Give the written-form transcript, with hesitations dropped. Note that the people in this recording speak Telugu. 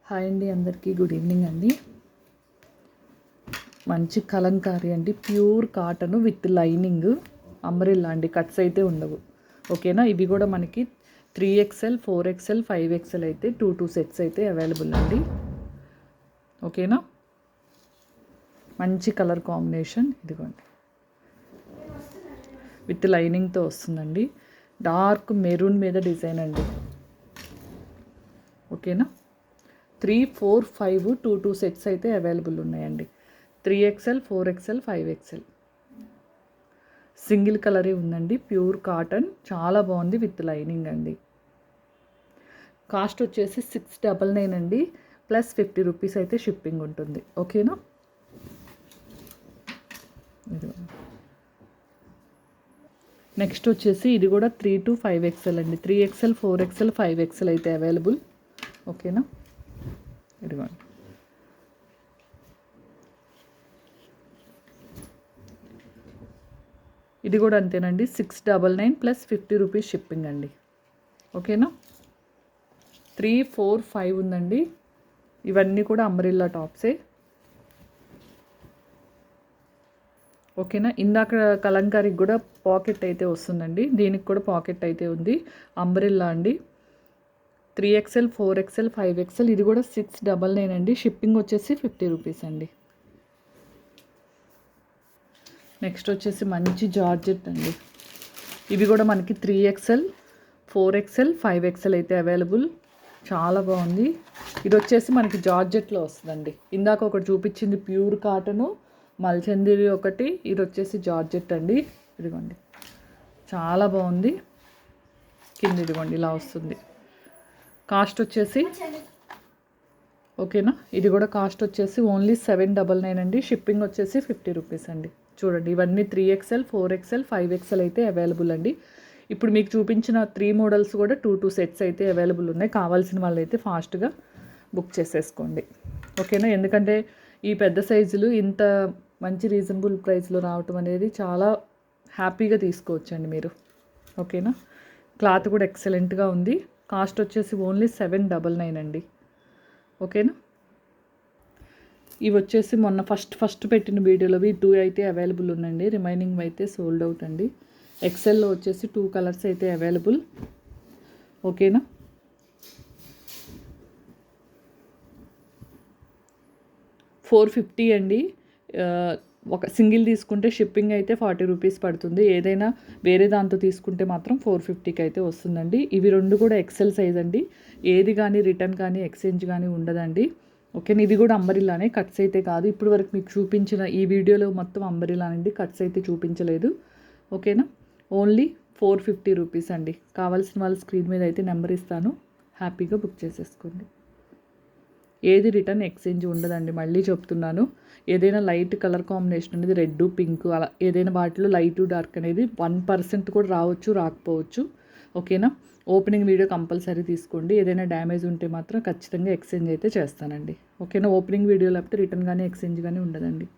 హాయ్ అండి, అందరికీ గుడ్ ఈవినింగ్ అండి. మంచి కలంకారీ అండి, pure cotton with lining, umbrella అండి, కట్స్ అయితే ఉండవు. ఓకేనా. ఇవి కూడా మనకి 3XL 4XL 5XL అయితే 2 సెట్స్ అయితే అవైలబుల్ అండి. ఓకేనా. మంచి కలర్ కాంబినేషన్, ఇదిగోండి, విత్ లైనింగ్తో వస్తుందండి. డార్క్ మెరూన్ మీద డిజైన్ అండి. ఓకేనా. 3, 4, 5 2 సెట్స్ అయితే అవైలబుల్ ఉన్నాయండి. 3XL 4XL 5XL సింగిల్ కలరే ఉందండి. ప్యూర్ కాటన్, చాలా బాగుంది విత్ లైనింగ్ అండి. కాస్ట్ వచ్చేసి 699 అండి, ప్లస్ 50 రూపీస్ అయితే షిప్పింగ్ ఉంటుంది. ఓకేనా. నెక్స్ట్ వచ్చేసి ఇది కూడా 3 to 5XL అండి. 3XL 4XL 5XL అయితే అవైలబుల్. ఓకేనా. ఇదిగోండి, ఇది కూడా అంతేనండి. 699 ప్లస్ 50 రూపీస్ షిప్పింగ్ అండి. ఓకేనా. 3, 4, 5 ఉందండి. ఇవన్నీ కూడా అంబ్రెల్లా టాప్సే. ఓకేనా. ఇందాక కలంకారీకి కూడా పాకెట్ అయితే వస్తుందండి, దీనికి కూడా పాకెట్ అయితే ఉంది. అంబ్రెల్లా అండి. 3XL 4XL 5XL ఇది కూడా 699 అండి. షిప్పింగ్ వచ్చేసి 50 రూపీస్ అండి. నెక్స్ట్ వచ్చేసి మంచి జార్జెట్ అండి. ఇవి కూడా మనకి 3XL 4XL 5XL అయితే అవైలబుల్. చాలా బాగుంది. ఇది వచ్చేసి మనకి జార్జెట్లో వస్తుందండి. ఇందాక ఒకటి చూపించింది ప్యూర్ కాటను, మల్చందిరి ఒకటి, ఇది వచ్చేసి జార్జెట్ అండి. ఇదిగోండి, చాలా బాగుంది. కింద ఇదిగోండి ఇలా వస్తుంది. కాస్ట్ వచ్చేసి, ఓకేనా, ఇది కూడా కాస్ట్ వచ్చేసి ఓన్లీ 799 అండి. షిప్పింగ్ వచ్చేసి 50 రూపీస్ అండి. చూడండి, ఇవన్నీ 3XL 4XL 5XL అయితే అవైలబుల్ అండి. ఇప్పుడు మీకు చూపించిన 3 మోడల్స్ కూడా 2 సెట్స్ అయితే అవైలబుల్ ఉన్నాయి. కావాల్సిన వాళ్ళు అయితే ఫాస్ట్గా బుక్ చేసేసుకోండి. ఓకేనా. ఎందుకంటే ఈ పెద్ద సైజులు ఇంత మంచి రీజనబుల్ ప్రైస్లో రావటం అనేది చాలా హ్యాపీగా తీసుకోవచ్చండి మీరు. ఓకేనా. క్లాత్ కూడా ఎక్సలెంట్గా ఉంది. కాస్ట్ వచ్చేసి ఓన్లీ 799 అండి. ఓకేనా. ఇవి వచ్చేసి మొన్న ఫస్ట్ పెట్టిన వీడియోలో 2 అయితే అవైలబుల్ ఉందండి. రిమైనింగ్ అయితే సోల్డ్ అవుట్ అండి. ఎక్సెల్లో వచ్చేసి 2 కలర్స్ అయితే అవైలబుల్. ఓకేనా. $450 అండి. ఒక సింగిల్ తీసుకుంటే షిప్పింగ్ అయితే 40 రూపీస్ పడుతుంది. ఏదైనా వేరే దాంతో తీసుకుంటే మాత్రం 450కి అయితే వస్తుందండి. ఇవి 2 కూడా ఎక్సెల్ సైజ్ అండి. ఏది కానీ రిటర్న్ కానీ ఎక్స్చేంజ్ కానీ ఉండదండి. ఓకేనా. ఇది కూడా అంబరిలానే, కట్స్ అయితే కాదు. ఇప్పుడు వరకు మీకు చూపించిన ఈ వీడియోలో మొత్తం అంబరిలా అండి, కట్స్ అయితే చూపించలేదు. ఓకేనా. ఓన్లీ 450 రూపీస్ అండి. కావాల్సిన వాళ్ళ స్క్రీన్ మీద అయితే నెంబర్ ఇస్తాను, హ్యాపీగా బుక్ చేసేసుకోండి. ఏది రిటర్న్ ఎక్స్చేంజ్ ఉండదండి, మళ్ళీ చెప్తున్నాను. ఏదైనా లైట్ కలర్ కాంబినేషన్ అనేది రెడ్ పింక్ అలా ఏదైనా వాటిలో లైట్ డార్క్ అనేది 1% కూడా రావచ్చు, రాకపోవచ్చు. ఓకేనా. ఓపెనింగ్ వీడియో కంపల్సరీ తీసుకోండి. ఏదైనా డ్యామేజ్ ఉంటే మాత్రం ఖచ్చితంగా ఎక్స్చేంజ్ అయితే చేస్తానండి. ఓకేనా. ఓపెనింగ్ వీడియో లేకపోతే రిటర్న్ కానీ ఎక్స్చేంజ్ కానీ ఉండదండి.